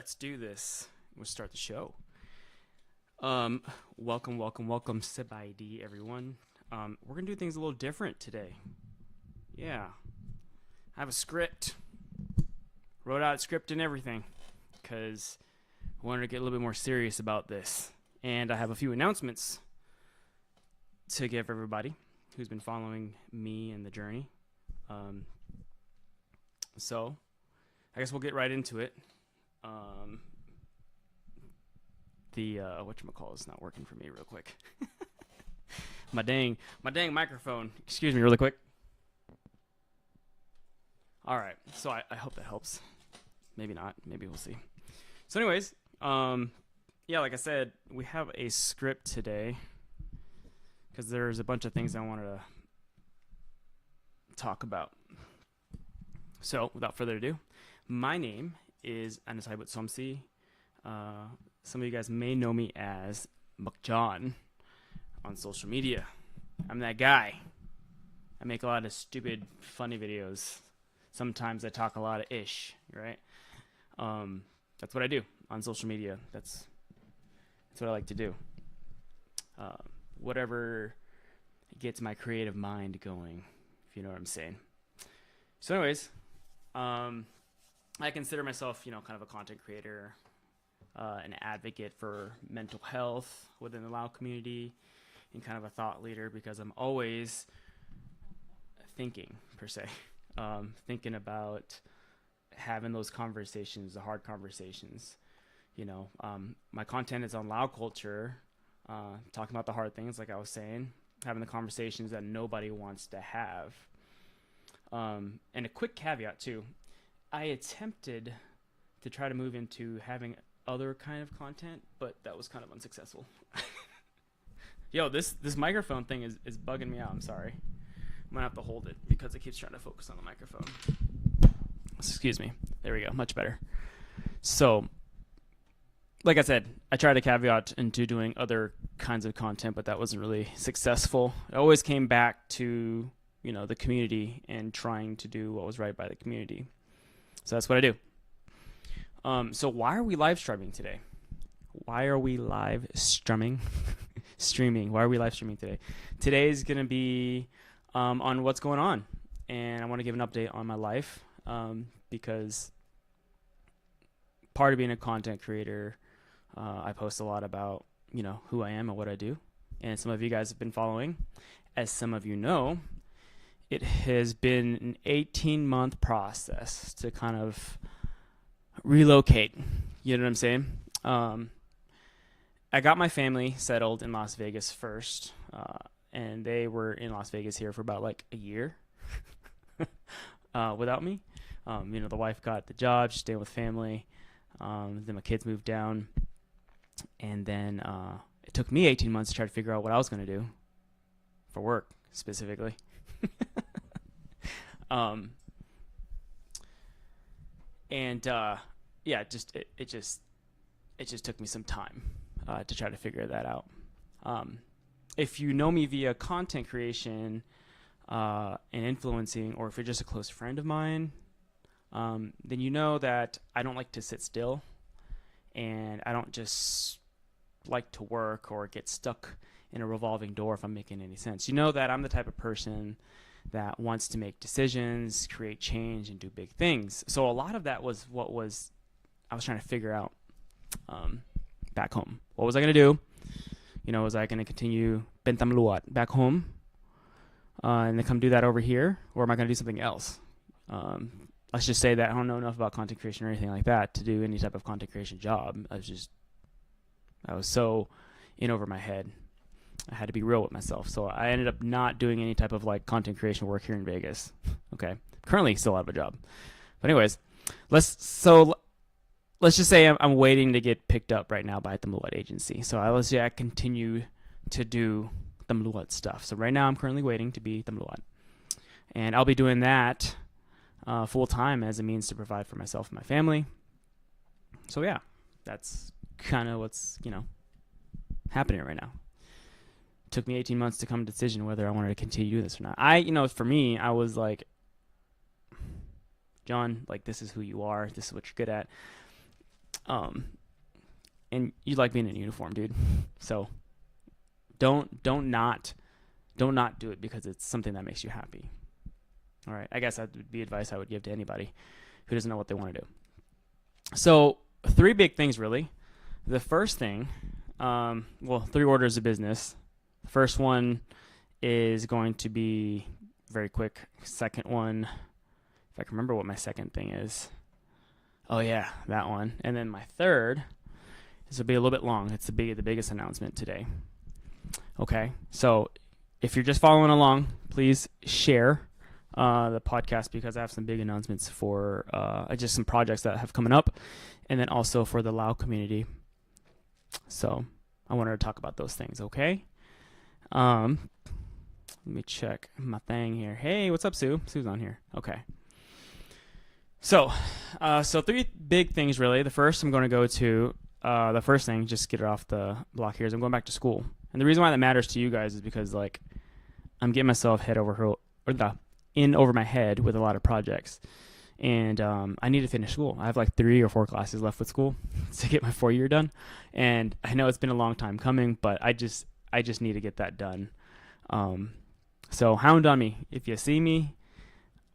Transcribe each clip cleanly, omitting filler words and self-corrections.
let's do this. We'll start the show. Welcome, Sabaidi, everyone. We're gonna do things a little different today. Yeah, I have a script. Wrote out a script and everything, because I wanted to get a little bit more serious about this. And I have a few announcements to give everybody who's been following me and the journey. So, I guess we'll get right into it. The whatchamacallit is not working for me real quick. my dang microphone. Excuse me really quick. All right, so I hope that helps. Maybe not. Maybe we'll see. So anyways, yeah, like I said, we have a script today because there's a bunch of things I wanted to talk about. So without further ado, my name is Anasai Butsomsi. Some of you guys may know me as McJohn on social media. I'm that guy. I make a lot of stupid, funny videos. Sometimes I talk a lot of ish, right? That's what I do on social media. That's what I like to do. Whatever gets my creative mind going, if you know what I'm saying. So anyways, I consider myself, kind of a content creator, an advocate for mental health within the Lao community, and kind of a thought leader because I'm always thinking, per se, thinking about having those conversations, the hard conversations. My content is on Lao culture, talking about the hard things, like I was saying, having the conversations that nobody wants to have. And a quick caveat, too. I attempted to try to move into having other kind of content, but that was kind of unsuccessful. Yo, this microphone thing is bugging me out. I'm sorry. I'm going to have to hold it because it keeps trying to focus on the microphone. Excuse me. There we go. Much better. So, like I said, I tried to caveat into doing other kinds of content, but that wasn't really successful. It always came back to, the community and trying to do what was right by the community. So that's what I do. So why are we live streaming today? Why are we live streaming? Why are we live streaming today? Today is going to be on what's going on. And I want to give an update on my life because part of being a content creator, I post a lot about, who I am and what I do. And some of you guys have been following. As some of you know, it has been an 18-month process to kind of relocate. You know what I'm saying? I got my family settled in Las Vegas first, and they were in Las Vegas here for about like a year without me. The wife got the job, she's staying with family. Then my kids moved down, and then it took me 18 months to try to figure out what I was going to do for work specifically. Yeah, it just took me some time to try to figure that out. If you know me via content creation and influencing, or if you're just a close friend of mine, then you know that I don't like to sit still, and I don't just like to work or get stuck in a revolving door, if I'm making any sense. You know that I'm the type of person that wants to make decisions, create change, and do big things. So a lot of that was I was trying to figure out back home. What was I going to do? Was I going to continue Bentam Luat back home and then come do that over here? Or am I going to do something else? Let's just say that I don't know enough about content creation or anything like that to do any type of content creation job. I was so in over my head. I had to be real with myself. So I ended up not doing any type of content creation work here in Vegas. Okay. Currently still out of a job. But anyways, let's just say I'm waiting to get picked up right now by the Mluwat agency. So let's say I continue to do the Mluwat stuff. So right now I'm currently waiting to be the Mluwat. And I'll be doing that full time as a means to provide for myself and my family. So yeah, that's kind of what's, happening right now. It took me 18 months to come to a decision whether I wanted to continue to do this or not. For me, I was like, John, this is who you are. This is what you're good at. And you like being in uniform, dude. So don't not do it because it's something that makes you happy. All right, I guess that would be advice I would give to anybody who doesn't know what they want to do. So 3 big things, really. The first thing, 3 orders of business. The first one is going to be very quick. Second one, if I can remember what my second thing is. Oh yeah, that one. And then my third, this will be a little bit long. It's the biggest announcement today. Okay, so if you're just following along, please share the podcast because I have some big announcements for just some projects that have coming up, and then also for the Lao community. So I wanted to talk about those things. Okay. Let me check my thing here. Hey, what's up, Sue? Sue's on here. Okay. So 3 big things really. The first I'm going to go to. The first thing, just get it off the block here, is I'm going back to school. And the reason why that matters to you guys is because like I'm getting myself in over my head with a lot of projects, and I need to finish school. I have like 3 or 4 classes left with school to get my 4-year done, and I know it's been a long time coming, but I just need to get that done. So hound on me if you see me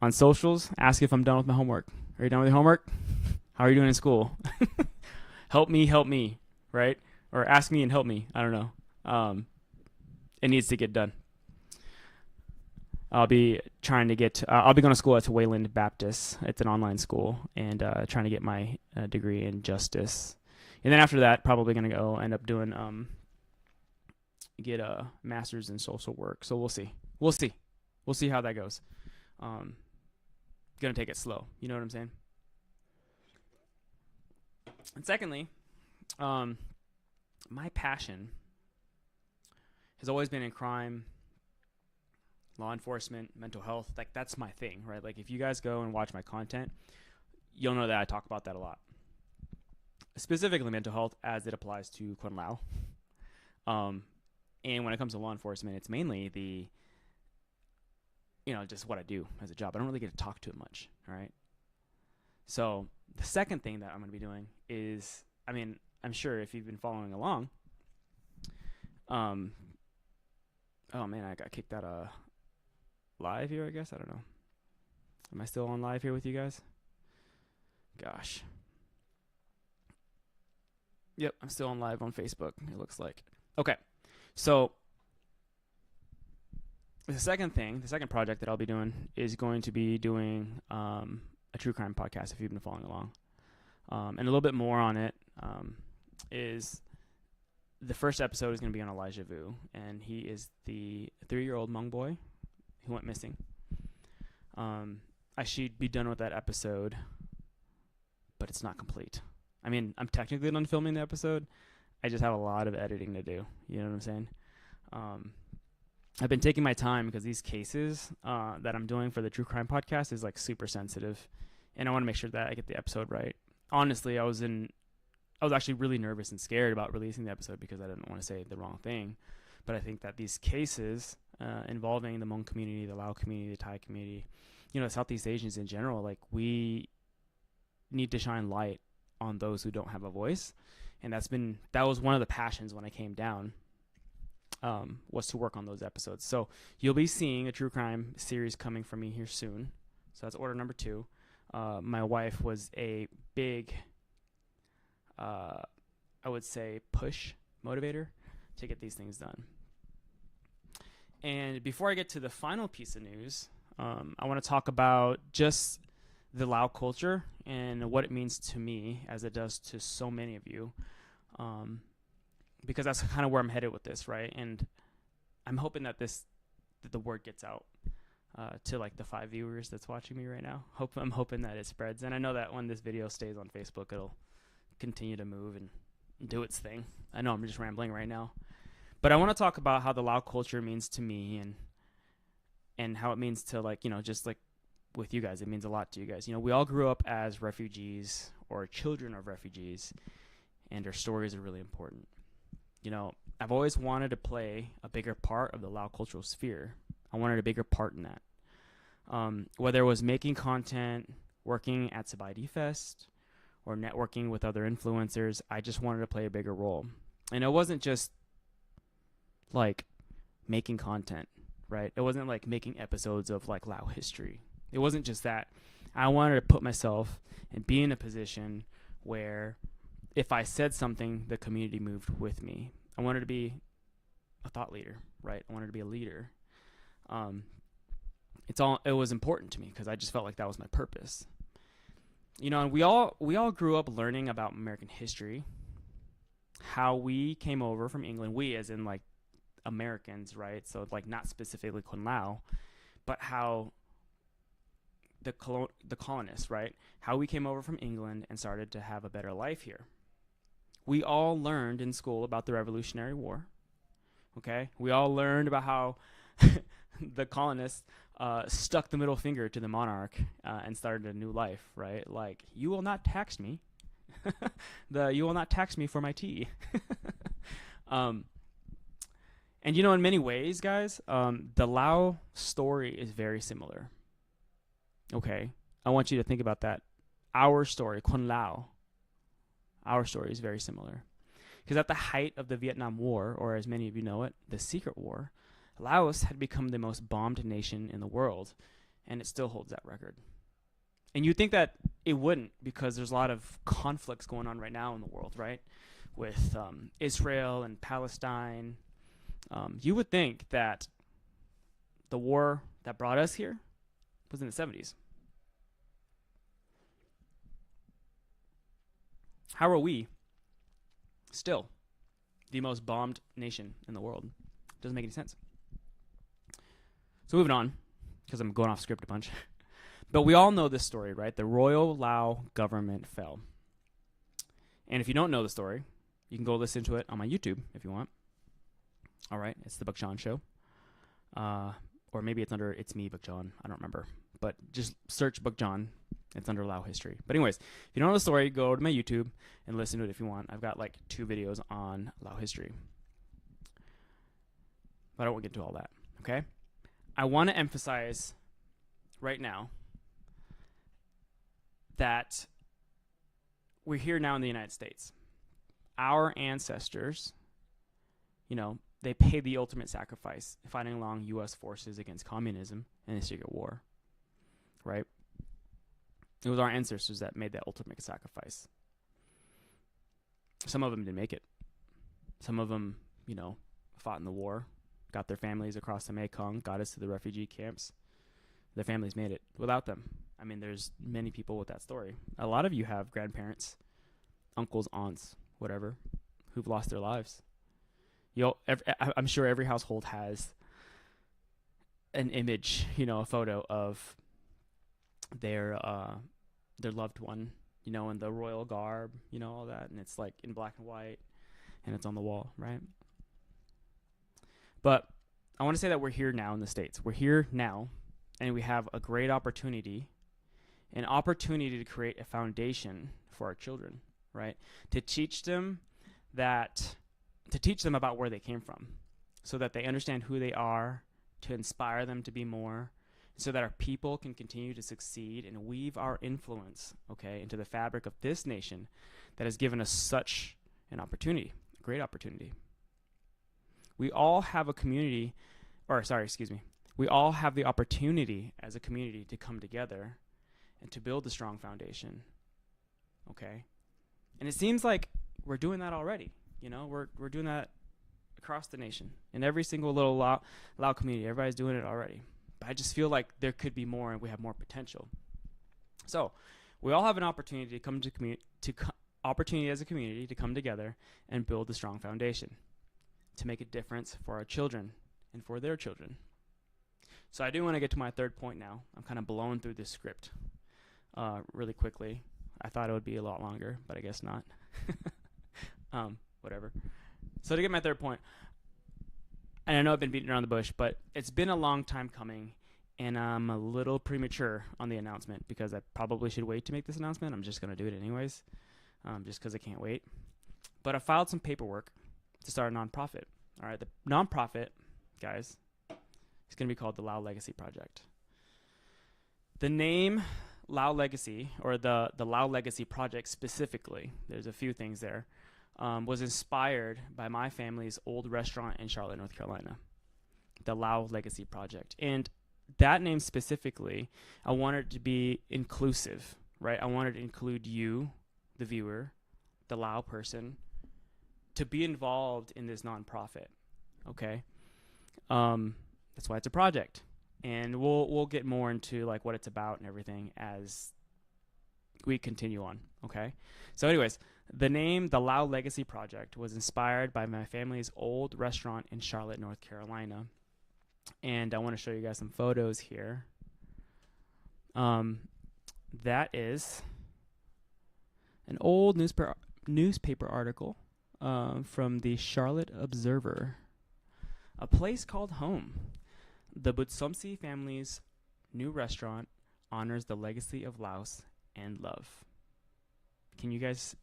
on socials. Ask if I'm done with my homework. Are you done with your homework? How are you doing in school? help me, right? Or ask me and help me. I don't know. It needs to get done. I'll be trying to get. I'll be going to school at Wayland Baptist. It's an online school, and trying to get my degree in justice. And then after that, probably going to go end up doing get a master's in social work. So we'll see how that goes. Gonna take it slow. You know what I'm saying? And secondly, my passion has always been in crime, law enforcement, mental health. Like that's my thing, right? Like if you guys go and watch my content, you'll know that I talk about that a lot. Specifically mental health as it applies to Kuen Lao. And when it comes to law enforcement, it's mainly just what I do as a job. I don't really get to talk to it much, all right? So the second thing that I'm going to be doing is, I'm sure if you've been following along, oh man, I got kicked out of live here, I guess. I don't know. Am I still on live here with you guys? Gosh. Yep, I'm still on live on Facebook, it looks like. Okay, so the second project that I'll be doing is going to be doing a true crime podcast, if you've been following along. And a little bit more on it is the first episode is going to be on Elijah Vu, and he is the 3-year-old Hmong boy who went missing. I should be done with that episode, but it's not complete. I'm technically done filming the episode. I just have a lot of editing to do. You know what I'm saying? I've been taking my time because these cases that I'm doing for the True Crime podcast is like super sensitive, and I want to make sure that I get the episode right. Honestly, I was actually really nervous and scared about releasing the episode because I didn't want to say the wrong thing. But I think that these cases involving the Hmong community, the Lao community, the Thai community, Southeast Asians in general, like we need to shine light on those who don't have a voice. And that was one of the passions when I came down, was to work on those episodes. So you'll be seeing a true crime series coming from me here soon. So that's order number 2. My wife was a big, I would say, push motivator to get these things done. And before I get to the final piece of news, I want to talk about just the Lao culture and what it means to me, as it does to so many of you, because that's kind of where I'm headed with this, right? And I'm hoping that the word gets out to like the 5 viewers that's watching me right now. I'm hoping that it spreads, and I know that when this video stays on Facebook, it'll continue to move and do its thing. I know I'm just rambling right now, but I want to talk about how the Lao culture means to me, and how it means to just like with you guys. It means a lot to you guys. We all grew up as refugees or children of refugees, and our stories are really important. I've always wanted to play a bigger part of the Lao cultural sphere. I wanted a bigger part in that. Whether it was making content, working at Sabaidi Fest, or networking with other influencers. I just wanted to play a bigger role. And it wasn't just like making content, right? It wasn't like making episodes of like Lao history. It wasn't just that. I wanted to put myself and be in a position where if I said something, the community moved with me. I wanted to be a thought leader, right? I wanted to be a leader. It was important to me because I just felt like that was my purpose. You know, and we all grew up learning about American history, how we came over from England. We, as in like Americans, right? So like not specifically Kun Lao, but how the colonists, right? How we came over from England and started to have a better life here. We all learned in school about the Revolutionary War. Okay, we all learned about how the colonists stuck the middle finger to the monarch and started a new life, right? Like, you will not tax me. You will not tax me for my tea. And you know, in many ways, guys, the Lao story is very similar. Okay, I want you to think about that. Our story, Kun Lao, our story is very similar. Because at the height of the Vietnam War, or as many of you know it, the Secret War, Laos had become the most bombed nation in the world, and it still holds that record. And you'd think that it wouldn't, because there's a lot of conflicts going on right now in the world, right? With Israel and Palestine. You would think that the war that brought us here was in the 70s. How are we still the most bombed nation in the world? Doesn't make any sense. So moving on, because I'm going off script a bunch. But we all know this story, right? The Royal Lao government fell. And if you don't know the story, you can go listen to it on my YouTube if you want. All right, it's the Buck John Show. Or maybe it's under It's Me, Buck John. I don't remember. But just search Buck John. It's under Lao history. But anyways, if you don't know the story, go to my YouTube and listen to it if you want. I've got like 2 videos on Lao history. But I don't want to get into all that, okay? I want to emphasize right now that we're here now in the United States. Our ancestors, you know, they paid the ultimate sacrifice fighting along U.S. forces against communism in the Secret War, right? It was our ancestors that made that ultimate sacrifice. Some of them didn't make it. Some of them, you know, fought in the war, got their families across the Mekong, got us to the refugee camps. Their families made it without them. I mean, there's many people with that story. A lot of you have grandparents, uncles, aunts, whatever, who've lost their lives. I'm sure every household has an image, you know, a photo of their loved one, you know, in the royal garb, you know, all that, and it's like in black and white, and it's on the wall, right? But I want to say that we're here now in the States. We're here now, and we have a great opportunity, an opportunity to create a foundation for our children, right? To teach them about where they came from, so that they understand who they are, to inspire them to be more, so that our people can continue to succeed and weave our influence, okay, into the fabric of this nation that has given us such an opportunity, a great opportunity. We all have we all have the opportunity as a community to come together and to build a strong foundation, okay? And it seems like we're doing that already, you know? We're doing that across the nation. In every single little Lao community, everybody's doing it already. But I just feel like there could be more and we have more potential. So we all have an opportunity to opportunity as a community to come together and build a strong foundation to make a difference for our children and for their children. So I do want to get to my third point now. I'm kind of blowing through this script really quickly. I thought it would be a lot longer, but I guess not. Whatever. So to get my third point, and I know I've been beating around the bush, but it's been a long time coming, and I'm a little premature on the announcement because I probably should wait to make this announcement. I'm just going to do it anyways, just because I can't wait. But I filed some paperwork to start a nonprofit. All right, the nonprofit, guys, is going to be called the Lao Legacy Project. The name Lao Legacy, or the Lao Legacy project specifically, there's a few things there, was inspired by my family's old restaurant in Charlotte, North Carolina, the Lao Legacy project. And that name specifically, I wanted to be inclusive, right? I wanted to include you, the viewer, the Lao person, to be involved in this nonprofit. Okay, that's why it's a project, and we'll get more into like what it's about and everything as we continue on. Okay, so anyways, the name the Lao Legacy Project was inspired by my family's old restaurant in Charlotte, North Carolina, and I want to show you guys some photos here. That is an old newspaper article from the Charlotte Observer. A place called home. The Butsomsi family's new restaurant honors the legacy of Laos and love. Can you guys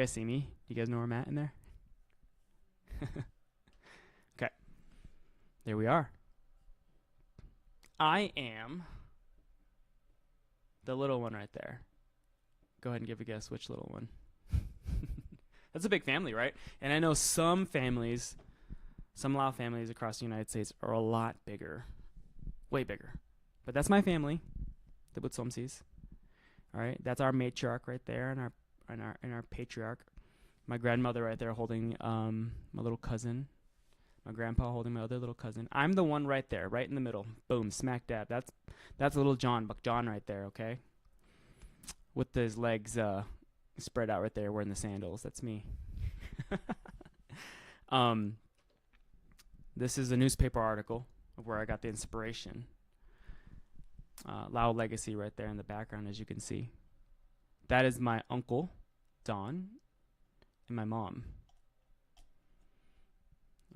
see me? Do you guys know where I'm at in there? Okay. There we are. I am the little one right there. Go ahead and give a guess which little one. That's a big family, right? And I know some families, some Lao families across the United States are a lot bigger, way bigger. But that's my family, the Butsomsis. All right, that's our matriarch right there, and our patriarch. My grandmother right there holding my little cousin. My grandpa holding my other little cousin. I'm the one right there, right in the middle. Boom, smack dab. That's little John, Buck John right there. Okay, with his legs spread out right there, wearing the sandals. That's me. This is a newspaper article of where I got the inspiration. Lao Legacy right there in the background, as you can see. That is my uncle, Don, and my mom.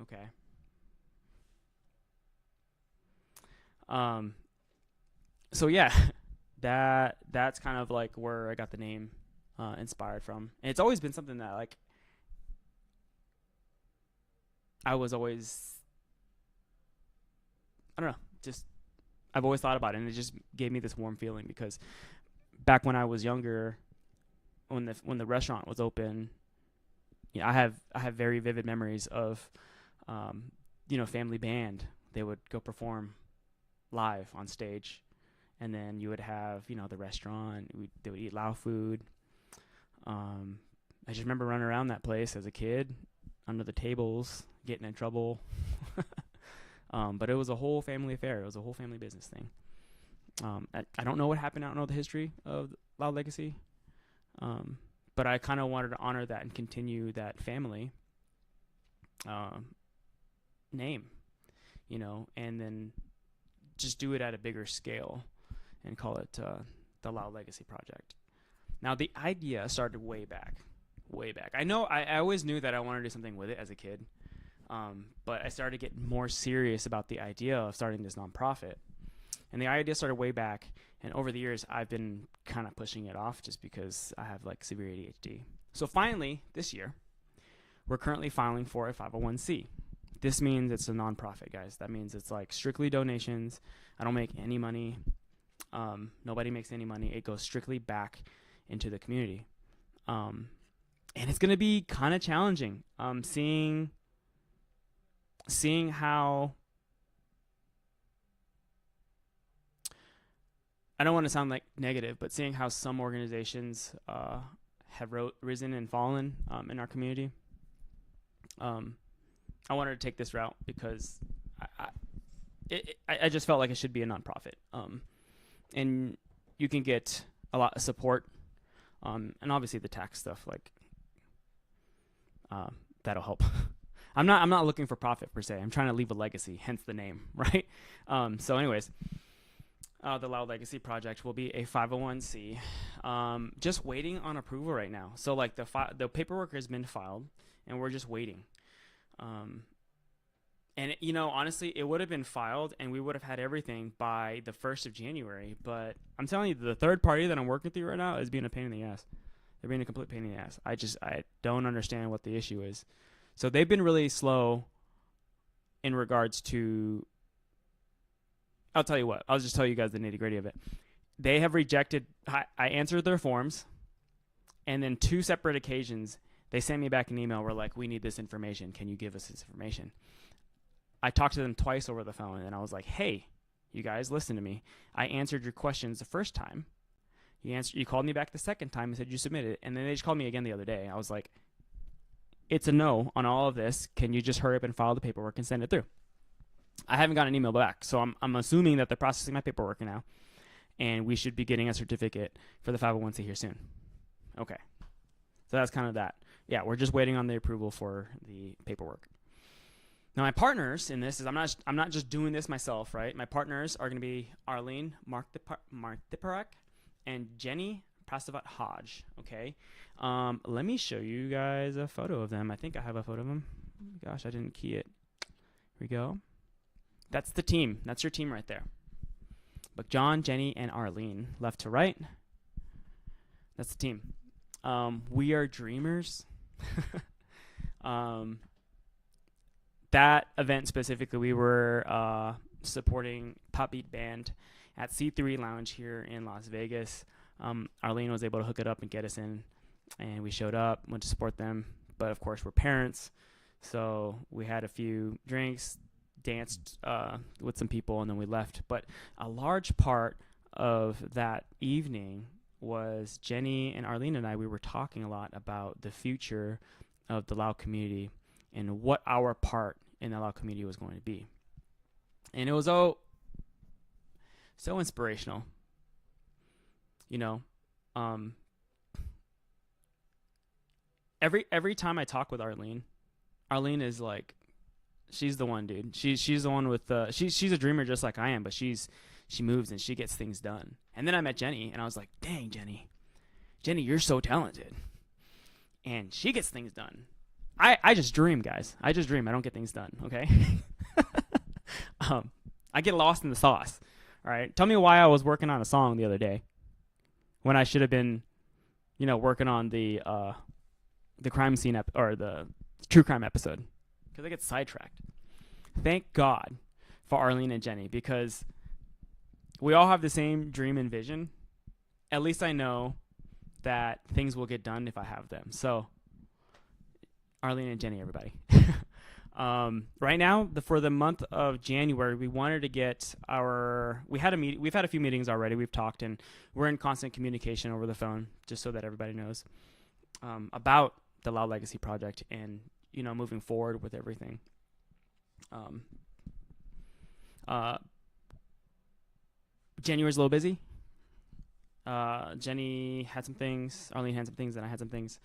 Okay. So yeah, that's kind of like where I got the name inspired from. And it's always been something that like I was always, I don't know, just I've always thought about it, and it just gave me this warm feeling because back when I was younger, when the restaurant was open, I have very vivid memories of family band. They would go perform live on stage, and then you would have the restaurant. They would eat Lao food. I just remember running around that place as a kid, under the tables, getting in trouble. But it was a whole family affair. It was a whole family business thing. I don't know what happened. I don't know the history of Lao Legacy. But I kind of wanted to honor that and continue that family name, and then just do it at a bigger scale and call it the Lao Legacy Project. Now, the idea started way back. I know I always knew that I wanted to do something with it as a kid, but I started getting more serious about the idea of starting this nonprofit. And the idea started way back, and over the years, I've been kind of pushing it off just because I have like severe ADHD. So finally, this year, we're currently filing for a 501c. This means it's a nonprofit, guys. That means it's like strictly donations. I don't make any money. Nobody makes any money. It goes strictly back into the community. And it's going to be kind of challenging seeing how, I don't want to sound like negative, but seeing how some organizations have risen and fallen in our community. I wanted to take this route because I just felt like it should be a nonprofit. And you can get a lot of support, and obviously the tax stuff, like that'll help. I'm not looking for profit per se. I'm trying to leave a legacy, hence the name, right? So anyways, the Lao Legacy Project will be a 501c. Just waiting on approval right now. So like the paperwork has been filed, and we're just waiting. And honestly, it would have been filed, and we would have had everything by the 1st of January. But I'm telling you, the third party that I'm working through right now is being a pain in the ass. They're being a complete pain in the ass. I don't understand what the issue is. So they've been really slow in regards to, I'll tell you what, I'll just tell you guys the nitty gritty of it. they have rejected. I answered their forms, and then 2 separate occasions they sent me back an email. We're like, we need this information. Can you give us this information? I talked to them twice over the phone, and I was like, hey, you guys, listen to me. I answered your questions the first time. You called me back the second time and said you submitted it, and then they just called me again the other day. I was like, it's a no on all of this. Can you just hurry up and file the paperwork and send it through? I haven't gotten an email back, so I'm assuming that they're processing my paperwork now, and we should be getting a certificate for the 501c here soon. Okay, so that's kind of that. Yeah, we're just waiting on the approval for the paperwork. Now, my partners in this is I'm not just doing this myself, right? My partners are going to be Arlene Marthiparak and Jenny Prasavat Hodge. Okay, let me show you guys a photo of them. I think I have a photo of them. Gosh, I didn't key it. Here we go. That's the team. That's your team right there. But John, Jenny, and Arlene, left to right. That's the team. We are dreamers. That event specifically, we were supporting Pop Beat Band at C3 Lounge here in Las Vegas. Arlene was able to hook it up and get us in, and we showed up, went to support them. But of course, we're parents, so we had a few drinks, danced with some people, and then we left. But a large part of that evening was Jenny and Arlene and I. We were talking a lot about the future of the Lao community and what our part in the Lao community was going to be. And it was so inspirational. You know, every time I talk with Arlene is like, she's the one, dude. She's the one with she's a dreamer just like I am, but she moves and she gets things done. And then I met Jenny, and I was like, dang, Jenny, you're so talented, and she gets things done. I just dream, guys. I just dream. I don't get things done. Okay. I get lost in the sauce. All right. Tell me why I was working on a song the other day when I should have been, working on the crime scene or the true crime episode, because I get sidetracked. Thank God for Arlene and Jenny, because we all have the same dream and vision. At least I know that things will get done if I have them. So, Arlene and Jenny, everybody. Right now, for the month of January, we wanted to get we've had a few meetings already. We've talked, and we're in constant communication over the phone, just so that everybody knows about the Lao Legacy Project and, moving forward with everything. January's a little busy. Jenny had some things, Arlene had some things, and I had some things.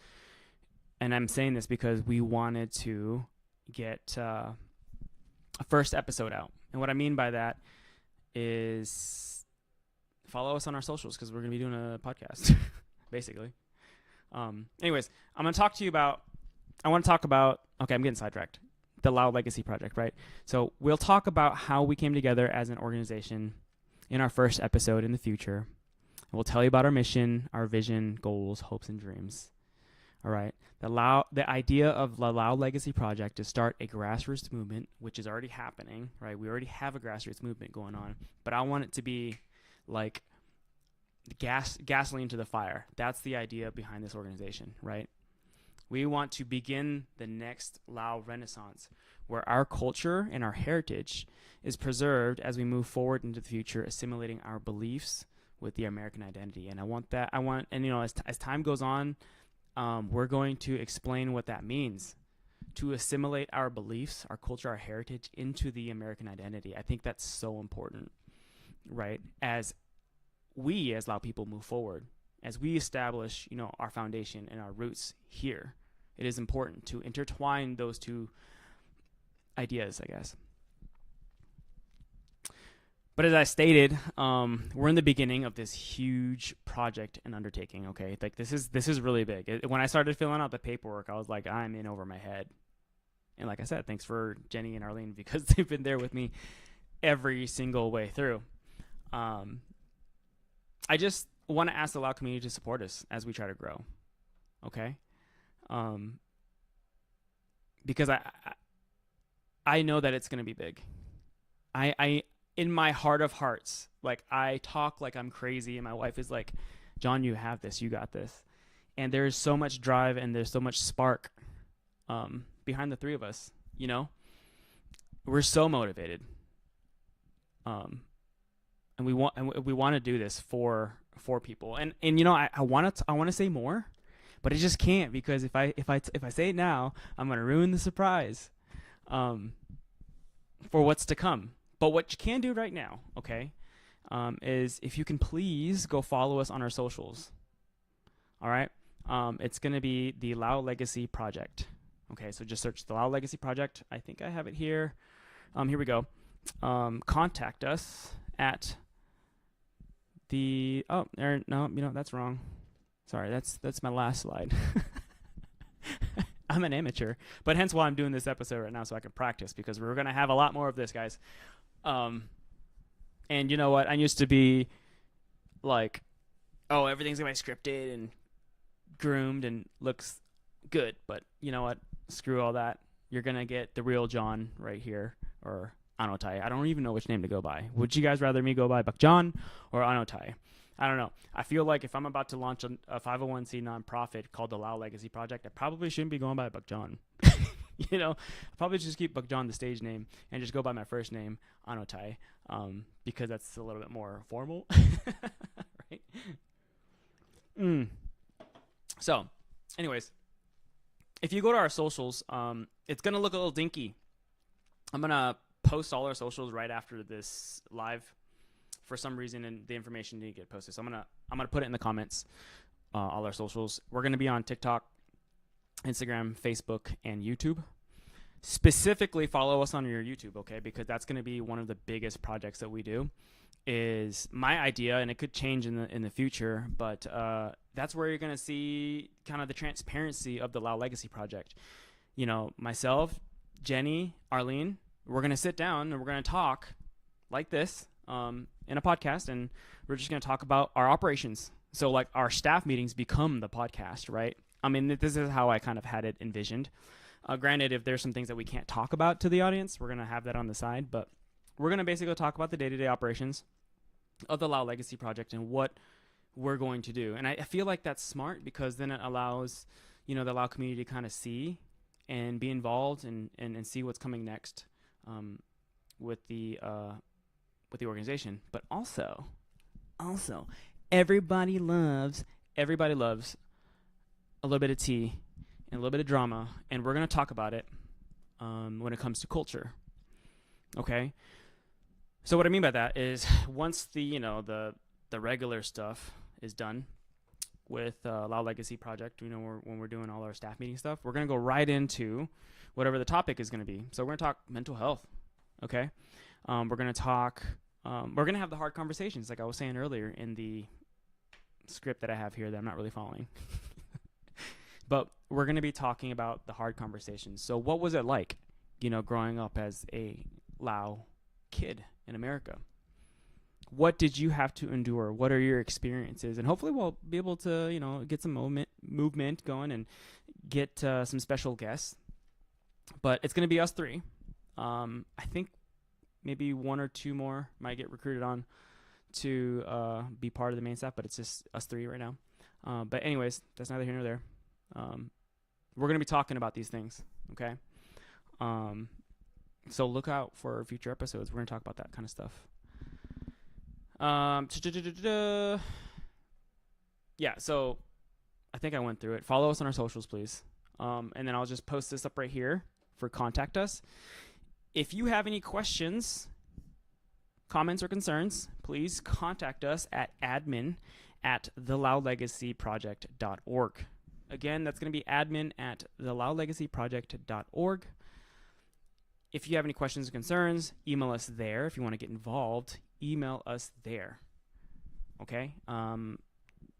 And I'm saying this because we wanted to get a first episode out. And what I mean by that is follow us on our socials, because we're going to be doing a podcast, basically. Anyways, I want to talk about, okay, I'm getting sidetracked, the Lao Legacy Project, right? So we'll talk about how we came together as an organization in our first episode in the future. And we'll tell you about our mission, our vision, goals, hopes, and dreams. All right. The idea of the Lao Legacy Project is start a grassroots movement, which is already happening, right? We already have a grassroots movement going on, but I want it to be like gasoline to the fire. That's the idea behind this organization, right? We want to begin the next Lao Renaissance, where our culture and our heritage is preserved as we move forward into the future, assimilating our beliefs with the American identity. And as time goes on, we're going to explain what that means, to assimilate our beliefs, our culture, our heritage into the American identity. I think that's so important, right? As Lao people move forward, as we establish, our foundation and our roots here, it is important to intertwine those two ideas, I guess. But as I stated, we're in the beginning of this huge project and undertaking. Okay, like this is really big. When I started filling out the paperwork, I was like, I'm in over my head. And like I said, thanks for Jenny and Arlene, because they've been there with me every single way through. I just want to ask the Lao community to support us as we try to grow. Okay, because I know that it's going to be big. I in my heart of hearts, Like, I talk like I'm crazy, and my wife is like, John, you have this, you got this. And there's so much drive and there's so much spark behind the three of us. You know, we're so motivated, um, and we want to do this for people. And you know, I want to say more, but I just can't, because if I say it now, I'm gonna ruin the surprise um, for what's to come. But what you can do right now, okay, is if you can please go follow us on our socials. All right, it's gonna be the Lao Legacy Project. Okay, so just search the Lao Legacy Project. I think I have it here. Here we go. Contact us at the no, that's wrong. Sorry, that's my last slide. I'm an amateur, but hence why I'm doing this episode right now, so I can practice, because we're gonna have a lot more of this, guys. And you know what? I used to be like, oh, everything's gonna be scripted and groomed and looks good, but you know what? Screw all that. You're gonna get the real John right here, or Anotai. I don't even know which name to go by. Would you guys rather me go by Buck John or Anotai? I don't know. I feel like if I'm about to launch a 501c nonprofit called the Lao Legacy Project, I probably shouldn't be going by Buck John. You know, I'll probably just keep Buck John the stage name and just go by my first name, Anotai, because that's a little bit more formal, right? So, anyways, if you go to our socials, it's gonna look a little dinky. I'm gonna post all our socials right after this live. For some reason, and the information didn't get posted, so I'm gonna put it in the comments. All our socials. We're gonna be on TikTok, Instagram, Facebook, and YouTube. Specifically, follow us on your YouTube, okay? Because that's gonna be one of the biggest projects that we do. Is my idea, and it could change in the future, but that's where you're gonna see kind of the transparency of the Lao Legacy Project. You know, myself, Jenny, Arlene, we're gonna sit down and we're gonna talk like this. In a podcast, and we're just going to talk about our operations. So like our staff meetings become the podcast, right? I mean, this is how I kind of had it envisioned. Granted, if there's some things that we can't talk about to the audience, we're going to have that on the side, but we're going to basically talk about the day-to-day operations of the Lao Legacy Project and what we're going to do. And I feel like that's smart, because then it allows, you know, the Lao community to kind of see and be involved and see what's coming next with the organization. But also everybody loves a little bit of tea and a little bit of drama, and we're going to talk about it when it comes to culture. Okay, so what I mean by that is, once the regular stuff is done with Lao Legacy Project, you know, when we're doing all our staff meeting stuff, we're going to go right into whatever the topic is going to be. So we're going to talk mental health. Okay, we're going to talk, we're going to have the hard conversations, like I was saying earlier in the script that I have here that I'm not really following. But we're going to be talking about the hard conversations. So what was it like, you know, growing up as a Lao kid in America? What did you have to endure? What are your experiences? And hopefully we'll be able to, you know, get some movement going and get some special guests. But it's going to be us three. I think maybe one or two more might get recruited on to be part of the main staff, but it's just us three right now. But anyways, that's neither here nor there. We're going to be talking about these things, okay? So look out for future episodes. We're going to talk about that kind of stuff. Yeah, so I think I went through it. Follow us on our socials, please. And then I'll just post this up right here for contact us. If you have any questions, comments, or concerns, please contact us at admin@thelaolegacyproject.org. Again, that's going to be admin@thelaolegacyproject.org. If you have any questions or concerns, email us there. If you want to get involved, email us there. Okay?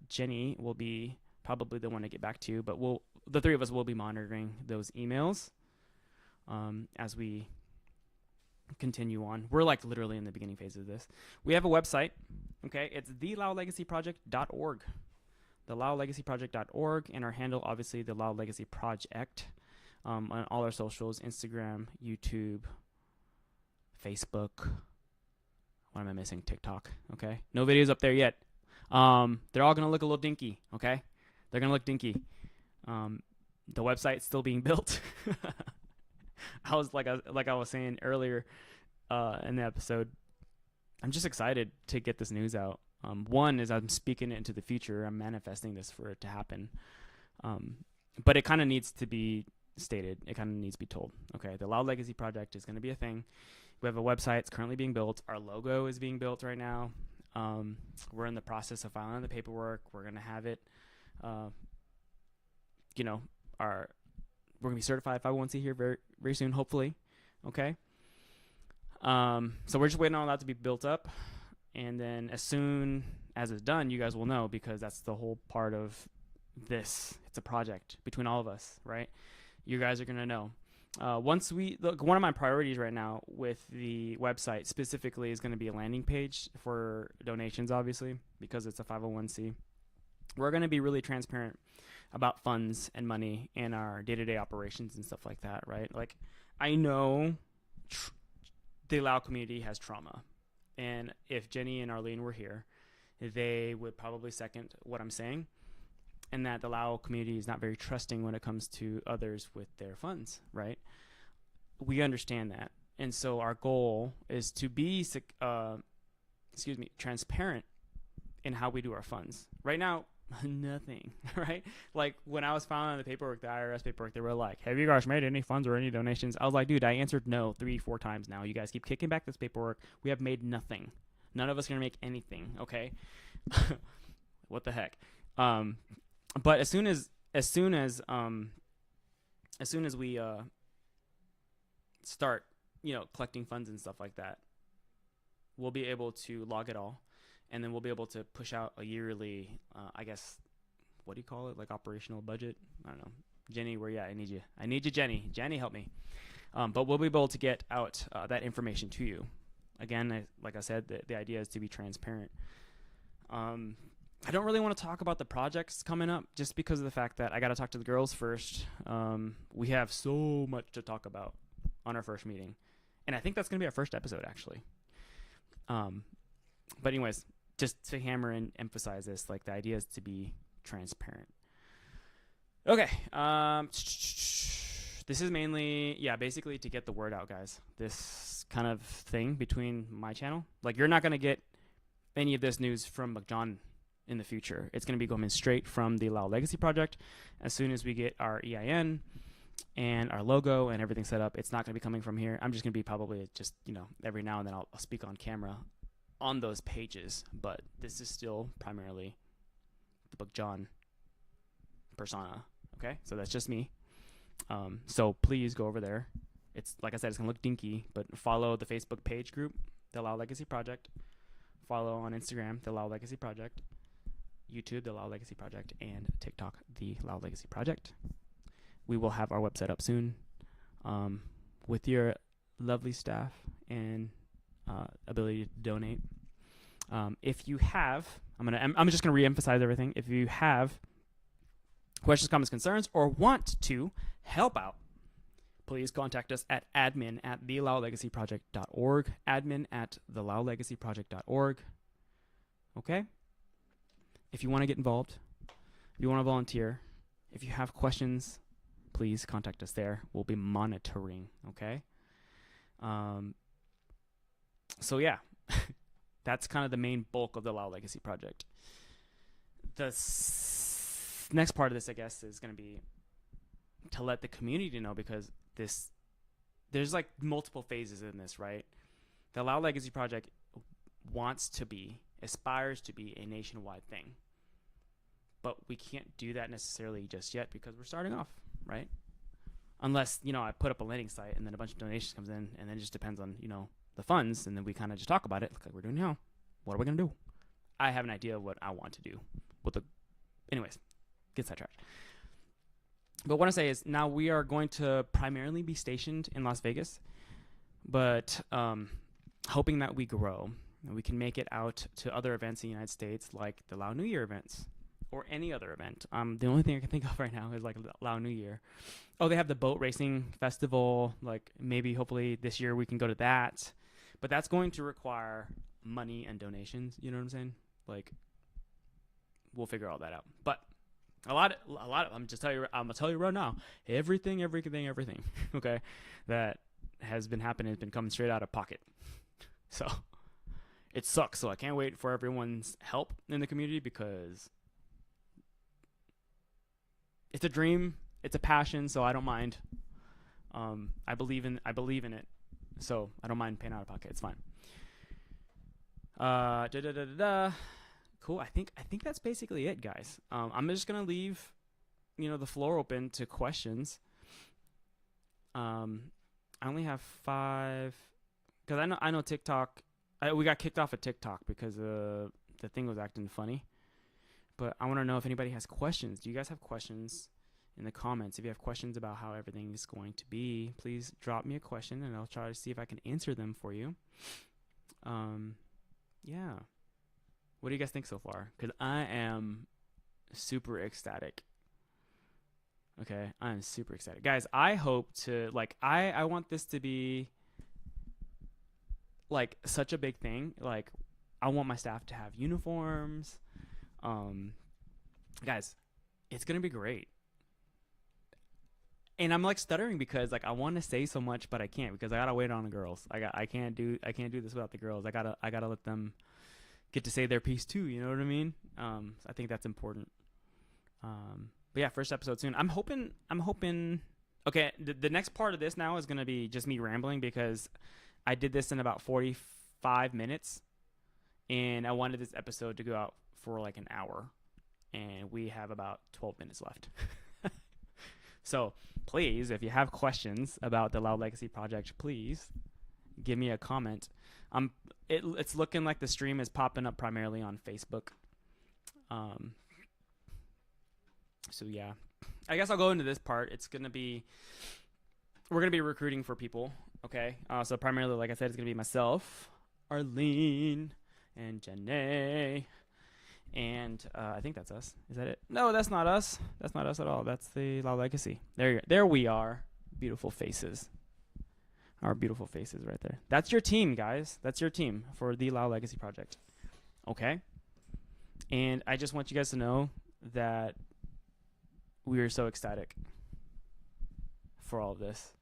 Jenny will be probably the one to get back to you, but the three of us will be monitoring those emails as we continue on. We're like literally in the beginning phase of this. We have a website. Okay? It's thelaolegacyproject.org. thelaolegacyproject.org, and our handle, obviously, the Lao Legacy Project, on all our socials, Instagram, YouTube, Facebook. what am I missing? TikTok. Okay. No videos up there yet. They're all going to look a little dinky. Okay. They're going to look dinky. The website's still being built. I was saying earlier in the episode, I'm just excited to get this news out. One is I'm speaking it into the future. I'm manifesting this for it to happen. But it kind of needs to be stated. It kind of needs to be told. Okay, the Loud Legacy Project is going to be a thing. We have a website. It's currently being built. Our logo is being built right now. We're in the process of filing the paperwork. We're going to have it, we're going to be certified 501c here very, very soon, hopefully. Okay. So we're just waiting on that to be built up. And then as soon as it's done, you guys will know, because that's the whole part of this. It's a project between all of us, right? You guys are going to know. One of my priorities right now with the website specifically is going to be a landing page for donations, obviously, because it's a 501c. We're going to be really transparent about funds and money and our day-to-day operations and stuff like that, right? Like, I know the Lao community has trauma. And if Jenny and Arlene were here, they would probably second what I'm saying, and that the Lao community is not very trusting when it comes to others with their funds, right? We understand that. And so our goal is to be transparent in how we do our funds. Right now, nothing, right? Like, when I was filing the paperwork, the IRS paperwork, they were like, have you guys made any funds or any donations? I was like, dude, I answered no 3-4 times now. You guys keep kicking back this paperwork. We have made nothing. None of us are going to make anything, okay? What the heck? But as soon as we start, collecting funds and stuff like that, we'll be able to log it all. And then we'll be able to push out a yearly, what do you call it? Like operational budget? I don't know. Jenny, where you at? I need you, Jenny. Jenny, help me. But we'll be able to get out that information to you. Again, like I said, the idea is to be transparent. I don't really want to talk about the projects coming up just because of the fact that I got to talk to the girls first. We have so much to talk about on our first meeting. And I think that's going to be our first episode, actually. But anyways, just to hammer and emphasize this, like, the idea is to be transparent. Okay. This is mainly, basically to get the word out, guys. This kind of thing between my channel. Like, you're not going to get any of this news from McJohn in the future. It's going to be coming straight from the Lao Legacy Project. As soon as we get our EIN and our logo and everything set up, it's not going to be coming from here. I'm just going to be probably just, every now and then I'll speak on camera on those pages, but this is still primarily the McJohn persona. Okay, so that's just me. So please go over there. It's, like I said, it's gonna look dinky, but follow the Facebook page group, the Lao Legacy Project. Follow on Instagram, the Lao Legacy Project. YouTube, the Lao Legacy Project, and TikTok, the Lao Legacy Project. We will have our website up soon, with your lovely staff and ability to donate. If you have, I'm just gonna re-emphasize everything. If you have questions, comments, concerns, or want to help out, please contact us at admin@thelaolegacyproject.org. admin@thelaolegacyproject.org. Okay. If you want to get involved, if you want to volunteer, if you have questions, please contact us there. We'll be monitoring. Okay. So yeah, that's kind of the main bulk of the Lao Legacy Project. The next part of this, I guess, is going to be to let the community know, because there's like multiple phases in this, right? The Lao Legacy Project aspires to be a nationwide thing, but we can't do that necessarily just yet because we're starting off, right? Unless, I put up a landing site and then a bunch of donations comes in, and then it just depends on, the funds, and then we kind of just talk about it like we're doing now. What are we going to do? I have an idea of what I want to do. Anyways, get sidetracked. But what I say is, now we are going to primarily be stationed in Las Vegas, but hoping that we grow and we can make it out to other events in the United States, like the Lao New Year events or any other event. The only thing I can think of right now is like Lao New Year. Oh, they have the boat racing festival. Like, maybe hopefully this year we can go to that. But that's going to require money and donations. You know what I'm saying? Like, we'll figure all that out. But a lot of I'm gonna tell you right now, everything okay, that has been happening has been coming straight out of pocket. So it sucks. So I can't wait for everyone's help in the community, because it's a dream, it's a passion, so I don't mind. I believe in it, so I don't mind paying out of pocket. It's fine. Cool. I think that's basically it, guys. I'm just gonna leave, the floor open to questions. I only have 5, because I know TikTok. We got kicked off of TikTok because the thing was acting funny. But I want to know if anybody has questions. Do you guys have questions in the comments? If you have questions about how everything is going to be, please drop me a question, and I'll try to see if I can answer them for you. Yeah. What do you guys think so far? Because I am super ecstatic. Okay, I am super excited. Guys, I hope to, I want this to be, such a big thing. I want my staff to have uniforms. Guys, it's going to be great. And I'm stuttering because I want to say so much, but I can't, because I got to wait on the girls. I can't do this without the girls. I got to let them get to say their piece too, you know what I mean? I think that's important. But yeah, first episode soon. I'm hoping okay, the next part of this now is going to be just me rambling, because I did this in about 45 minutes, and I wanted this episode to go out for an hour, and we have about 12 minutes left. So please, if you have questions about the Loud Legacy project, please give me a comment. It's looking like the stream is popping up primarily on Facebook. So yeah, I guess I'll go into this part. We're going to be recruiting for people. Okay. So primarily, like I said, it's going to be myself, Arlene, and Janae. And I think that's us. Is that it? No, that's not us. That's not us at all. That's the Loud Legacy. There we are. Beautiful faces. Our beautiful faces right there. That's your team, guys. That's your team for the Loud Legacy project. Okay? And I just want you guys to know that we are so ecstatic for all of this.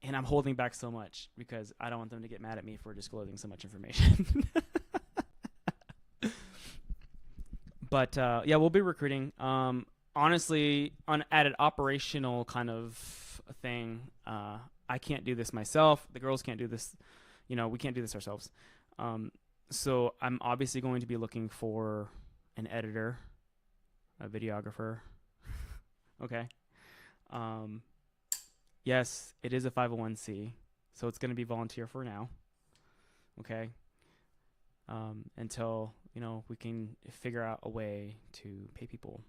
And I'm holding back so much because I don't want them to get mad at me for disclosing so much information. But yeah, we'll be recruiting. Honestly, at an operational kind of thing, I can't do this myself. The girls can't do this. We can't do this ourselves. So I'm obviously going to be looking for an editor, a videographer. Okay. Yes, it is a 501c, so it's going to be volunteer for now. Okay. Until we can figure out a way to pay people,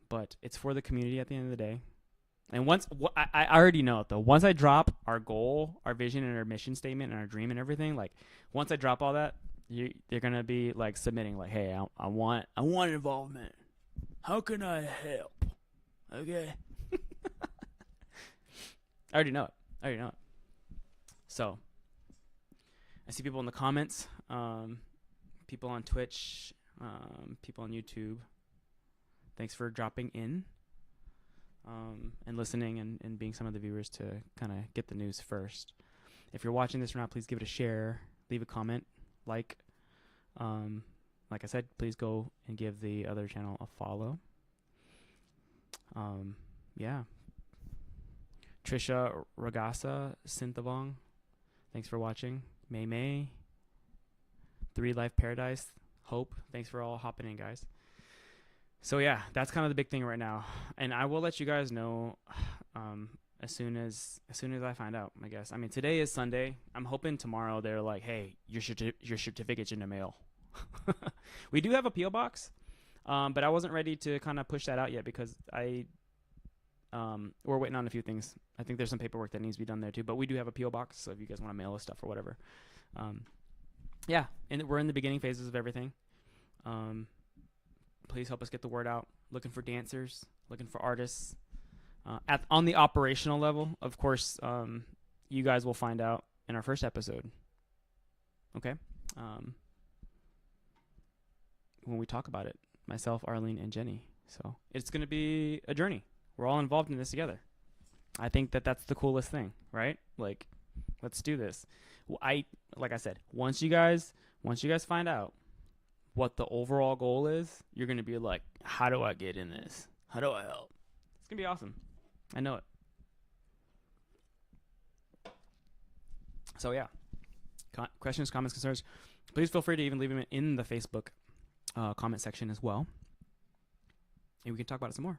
but it's for the community at the end of the day. And I already know it though. Once I drop our goal, our vision, and our mission statement, and our dream, and everything, once I drop all that, they're gonna be submitting hey, I want involvement. How can I help? Okay. I already know it. So I see people in the comments. People on Twitch, people on YouTube. Thanks for dropping in and listening and being some of the viewers to kind of get the news first. If you're watching this or not, please give it a share, leave a comment, like I said, please go and give the other channel a follow. Yeah. Trisha Ragasa Sinthavong, thanks for watching. May 3 Life Paradise, Hope, thanks for all hopping in, guys. So yeah, that's kind of the big thing right now, and I will let you guys know as soon as I find out, I guess. I mean, today is Sunday. I'm hoping tomorrow they're like, hey, your certificate's in the mail. We do have a PO box, but I wasn't ready to kind of push that out yet because we're waiting on a few things. I think there's some paperwork that needs to be done there too, but we do have a PO box, so if you guys want to mail us stuff or whatever. Yeah, and we're in the beginning phases of everything. Please help us get the word out. Looking for dancers, looking for artists. On the operational level, of course, you guys will find out in our first episode Okay. When we talk about it, myself, Arlene, and Jenny. So it's going to be a journey. We're all involved in this together. I think that that's the coolest thing, right? Like, let's do this. Like I said, once you guys find out what the overall goal is, you're going to be like, how do I get in this? How do I help? It's going to be awesome. I know it. So yeah, questions, comments, concerns, please feel free to even leave them in the Facebook comment section as well, and we can talk about it some more.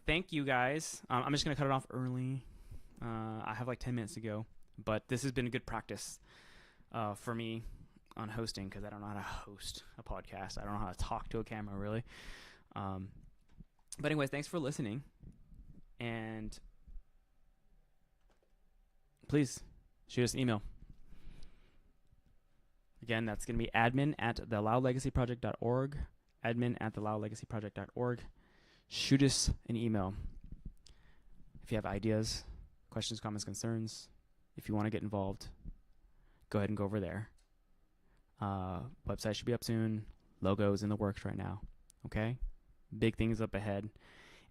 Thank you guys. I'm just gonna cut it off early. I have like 10 minutes to go, but this has been a good practice for me on hosting, because I don't know how to host a podcast. I don't know how to talk to a camera really. But anyways, thanks for listening, and please shoot us an email. Again, that's going to be admin@theloudlegacyproject.org. Admin@theloudlegacyproject.org. Shoot us an email if you have ideas, questions, comments, concerns. If you want to get involved, go ahead and go over there. Website should be up soon. Logo's in the works right now. Okay? Big things up ahead.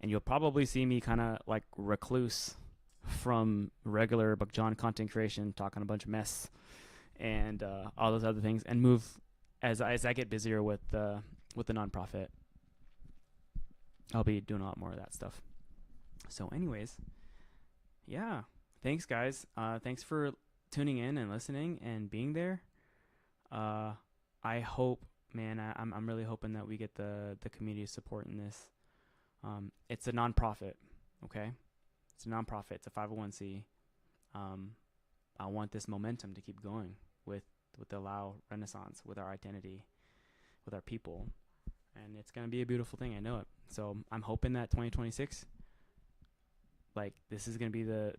And you'll probably see me kind of like recluse from regular Buck John content creation, talking a bunch of mess and all those other things, and move as I get busier with the nonprofit. I'll be doing a lot more of that stuff. So anyways, yeah, thanks guys. Thanks for tuning in and listening and being there. I hope, man, I'm really hoping that we get the community support in this. It's a nonprofit, okay? It's a nonprofit. It's a 501c. I want this momentum to keep going with the Lao Renaissance, with our identity, with our people, and it's gonna be a beautiful thing. I know it. So I'm hoping that 2026, like, this is gonna be I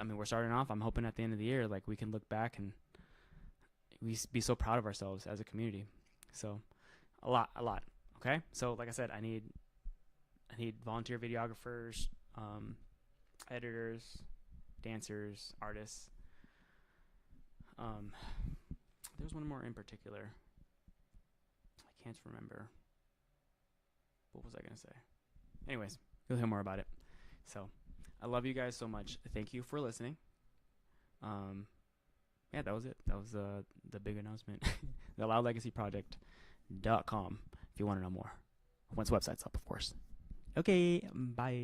mean, we're starting off. I'm hoping at the end of the year, like, we can look back and we be so proud of ourselves as a community. So a lot. Okay. So like I said, I need volunteer videographers, editors, dancers, artists. There's one more in particular. I can't remember. What was I going to say? Anyways, you'll hear more about it. So I love you guys so much. Thank you for listening. Yeah, that was it. That was the big announcement. theloudlegacyproject.com if you want to know more. Once the website's up, of course. Okay, bye.